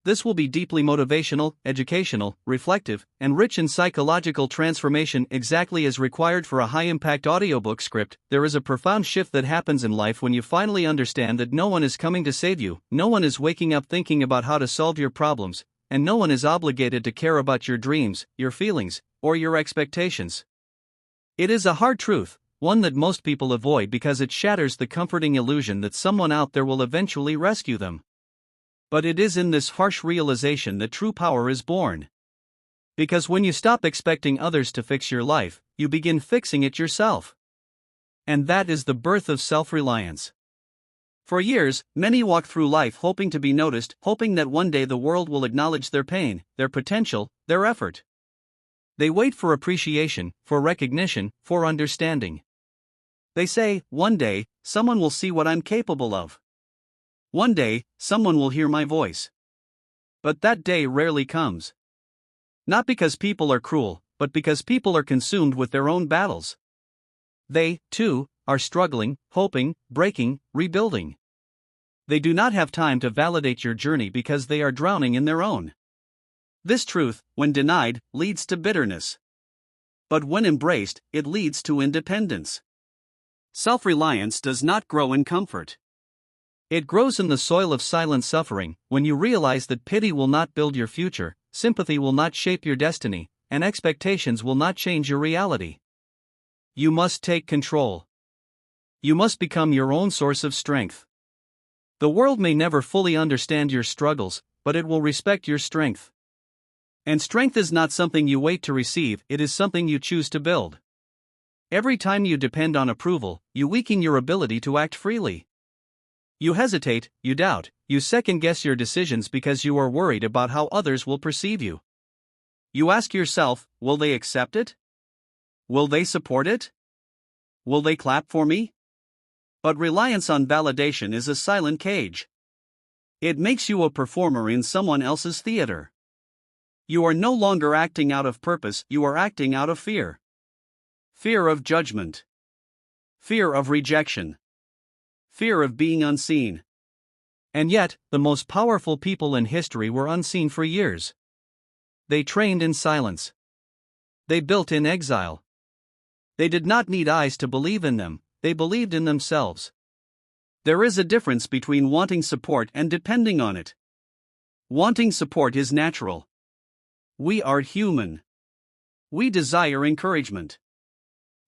This will be deeply motivational, educational, reflective, and rich in psychological transformation, exactly as required for a high-impact audiobook script. There is a profound shift that happens in life when you finally understand that no one is coming to save you, no one is waking up thinking about how to solve your problems, and no one is obligated to care about your dreams, your feelings, or your expectations. It is a hard truth, one that most people avoid because it shatters the comforting illusion that someone out there will eventually rescue them. But it is in this harsh realization that true power is born. Because when you stop expecting others to fix your life, you begin fixing it yourself. And that is the birth of self-reliance. For years, many walk through life hoping to be noticed, hoping that one day the world will acknowledge their pain, their potential, their effort. They wait for appreciation, for recognition, for understanding. They say, one day, someone will see what I'm capable of. One day, someone will hear my voice. But that day rarely comes. Not because people are cruel, but because people are consumed with their own battles. They, too, are struggling, hoping, breaking, rebuilding. They do not have time to validate your journey because they are drowning in their own. This truth, when denied, leads to bitterness. But when embraced, it leads to independence. Self-reliance does not grow in comfort. It grows in the soil of silent suffering, when you realize that pity will not build your future, sympathy will not shape your destiny, and expectations will not change your reality. You must take control. You must become your own source of strength. The world may never fully understand your struggles, but it will respect your strength. And strength is not something you wait to receive, it is something you choose to build. Every time you depend on approval, you weaken your ability to act freely. You hesitate, you doubt, you second-guess your decisions because you are worried about how others will perceive you. You ask yourself, will they accept it? Will they support it? Will they clap for me? But reliance on validation is a silent cage. It makes you a performer in someone else's theater. You are no longer acting out of purpose, you are acting out of fear. Fear of judgment. Fear of rejection. Fear of being unseen. And yet, the most powerful people in history were unseen for years. They trained in silence. They built in exile. They did not need eyes to believe in them, they believed in themselves. There is a difference between wanting support and depending on it. Wanting support is natural. We are human. We desire encouragement.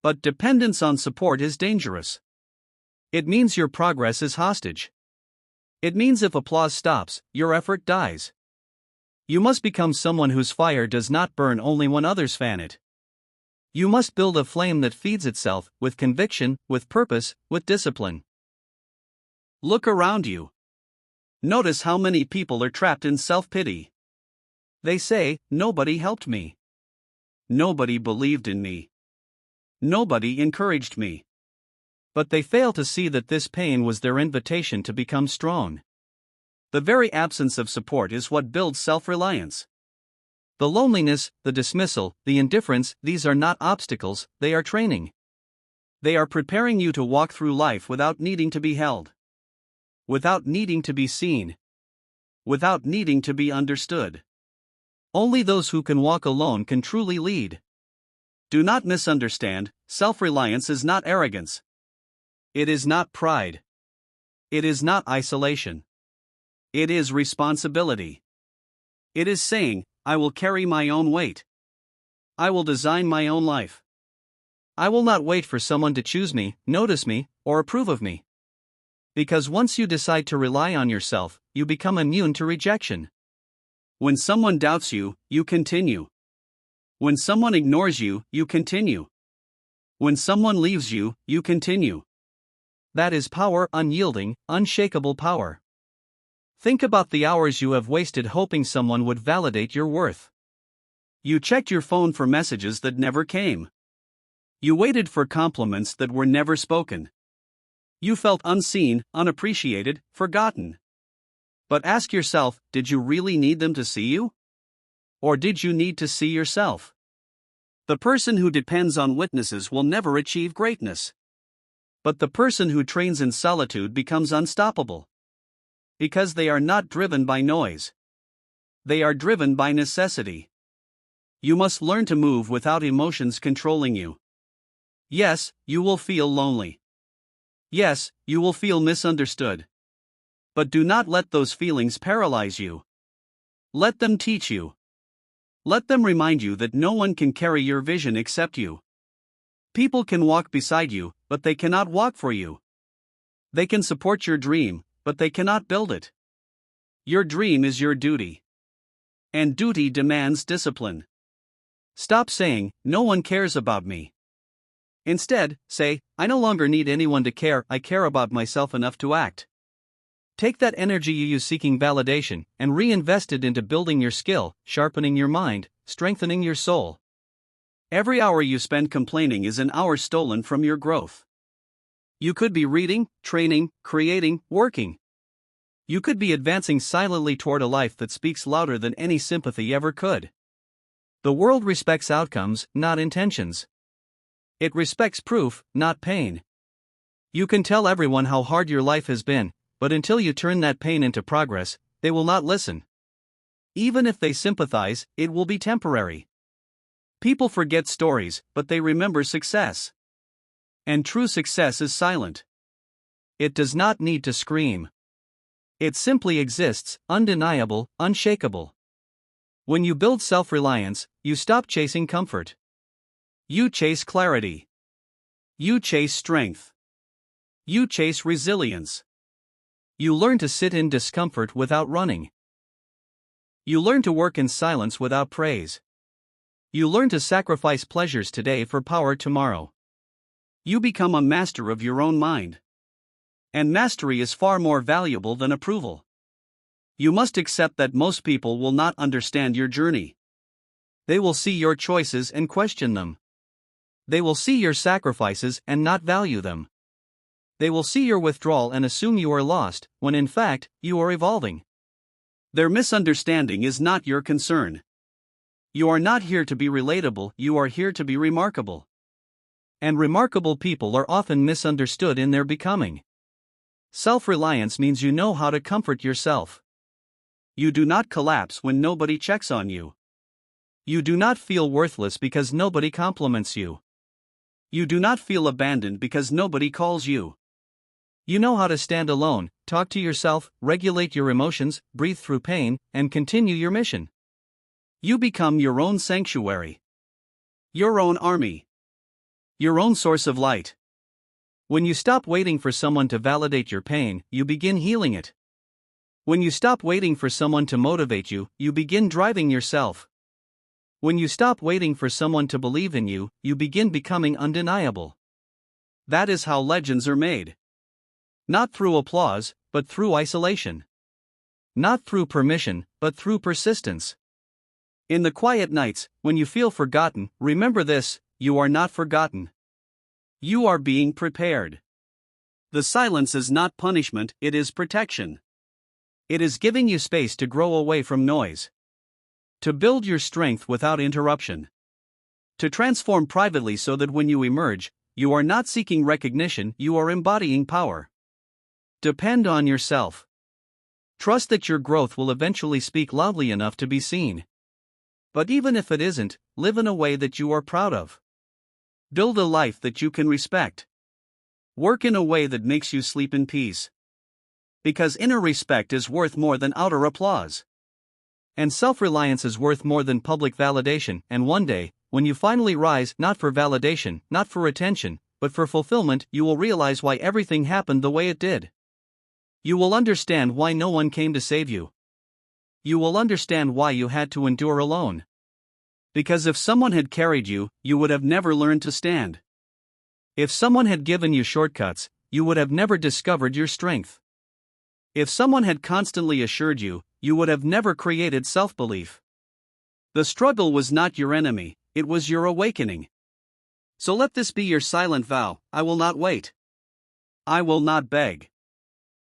But dependence on support is dangerous. It means your progress is hostage. It means if applause stops, your effort dies. You must become someone whose fire does not burn only when others fan it. You must build a flame that feeds itself, with conviction, with purpose, with discipline. Look around you. Notice how many people are trapped in self-pity. They say, nobody helped me. Nobody believed in me. Nobody encouraged me. But they fail to see that this pain was their invitation to become strong. The very absence of support is what builds self-reliance. The loneliness, the dismissal, the indifference, these are not obstacles, they are training. They are preparing you to walk through life without needing to be held. Without needing to be seen. Without needing to be understood. Only those who can walk alone can truly lead. Do not misunderstand, self-reliance is not arrogance. It is not pride. It is not isolation. It is responsibility. It is saying, I will carry my own weight. I will design my own life. I will not wait for someone to choose me, notice me, or approve of me. Because once you decide to rely on yourself, you become immune to rejection. When someone doubts you, you continue. When someone ignores you, you continue. When someone leaves you, you continue. That is power, unyielding, unshakable power. Think about the hours you have wasted hoping someone would validate your worth. You checked your phone for messages that never came. You waited for compliments that were never spoken. You felt unseen, unappreciated, forgotten. But ask yourself, did you really need them to see you? Or did you need to see yourself? The person who depends on witnesses will never achieve greatness. But the person who trains in solitude becomes unstoppable. Because they are not driven by noise. They are driven by necessity. You must learn to move without emotions controlling you. Yes, you will feel lonely. Yes, you will feel misunderstood. But do not let those feelings paralyze you. Let them teach you. Let them remind you that no one can carry your vision except you. People can walk beside you, but they cannot walk for you. They can support your dream, but they cannot build it. Your dream is your duty. And duty demands discipline. Stop saying, "No one cares about me." Instead, say, "I no longer need anyone to care, I care about myself enough to act." Take that energy you use seeking validation and reinvest it into building your skill, sharpening your mind, strengthening your soul. Every hour you spend complaining is an hour stolen from your growth. You could be reading, training, creating, working. You could be advancing silently toward a life that speaks louder than any sympathy ever could. The world respects outcomes, not intentions. It respects proof, not pain. You can tell everyone how hard your life has been, but until you turn that pain into progress, they will not listen. Even if they sympathize, it will be temporary. People forget stories, but they remember success. And true success is silent. It does not need to scream. It simply exists, undeniable, unshakable. When you build self-reliance, you stop chasing comfort. You chase clarity. You chase strength. You chase resilience. You learn to sit in discomfort without running. You learn to work in silence without praise. You learn to sacrifice pleasures today for power tomorrow. You become a master of your own mind. And mastery is far more valuable than approval. You must accept that most people will not understand your journey. They will see your choices and question them. They will see your sacrifices and not value them. They will see your withdrawal and assume you are lost, when in fact, you are evolving. Their misunderstanding is not your concern. You are not here to be relatable, you are here to be remarkable. And remarkable people are often misunderstood in their becoming. Self-reliance means you know how to comfort yourself. You do not collapse when nobody checks on you. You do not feel worthless because nobody compliments you. You do not feel abandoned because nobody calls you. You know how to stand alone, talk to yourself, regulate your emotions, breathe through pain, and continue your mission. You become your own sanctuary. Your own army. Your own source of light. When you stop waiting for someone to validate your pain, you begin healing it. When you stop waiting for someone to motivate you, you begin driving yourself. When you stop waiting for someone to believe in you, you begin becoming undeniable. That is how legends are made. Not through applause, but through isolation. Not through permission, but through persistence. In the quiet nights, when you feel forgotten, remember this: you are not forgotten. You are being prepared. The silence is not punishment, it is protection. It is giving you space to grow away from noise. To build your strength without interruption. To transform privately so that when you emerge, you are not seeking recognition, you are embodying power. Depend on yourself. Trust that your growth will eventually speak loudly enough to be seen. But even if it isn't, live in a way that you are proud of. Build a life that you can respect. Work in a way that makes you sleep in peace. Because inner respect is worth more than outer applause. And self-reliance is worth more than public validation, and one day, when you finally rise, not for validation, not for attention, but for fulfillment, you will realize why everything happened the way it did. You will understand why no one came to save you. You will understand why you had to endure alone. Because if someone had carried you, you would have never learned to stand. If someone had given you shortcuts, you would have never discovered your strength. If someone had constantly assured you, you would have never created self-belief. The struggle was not your enemy, it was your awakening. So let this be your silent vow: I will not wait. I will not beg.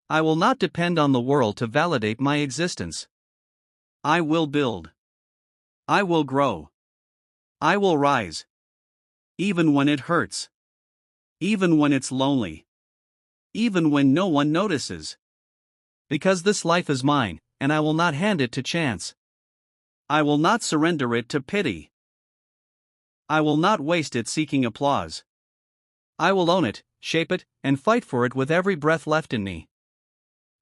I will not depend on the world to validate my existence. I will build. I will grow. I will rise. Even when it hurts. Even when it's lonely. Even when no one notices. Because this life is mine, and I will not hand it to chance. I will not surrender it to pity. I will not waste it seeking applause. I will own it, shape it, and fight for it with every breath left in me.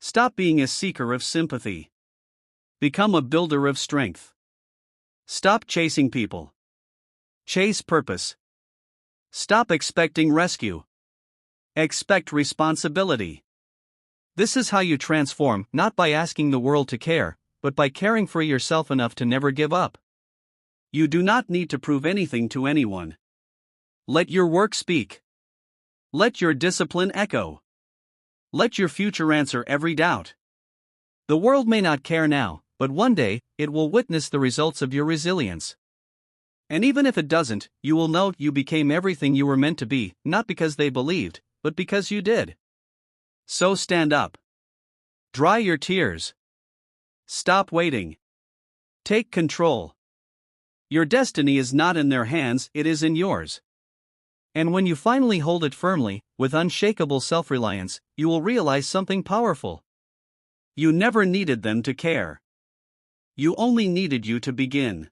Stop being a seeker of sympathy. Become a builder of strength. Stop chasing people. Chase purpose. Stop expecting rescue. Expect responsibility. This is how you transform, not by asking the world to care, but by caring for yourself enough to never give up. You do not need to prove anything to anyone. Let your work speak. Let your discipline echo. Let your future answer every doubt. The world may not care now, but one day, it will witness the results of your resilience. And even if it doesn't, you will know you became everything you were meant to be, not because they believed, but because you did. So stand up. Dry your tears. Stop waiting. Take control. Your destiny is not in their hands, it is in yours. And when you finally hold it firmly, with unshakable self-reliance, you will realize something powerful. You never needed them to care. You only needed you to begin.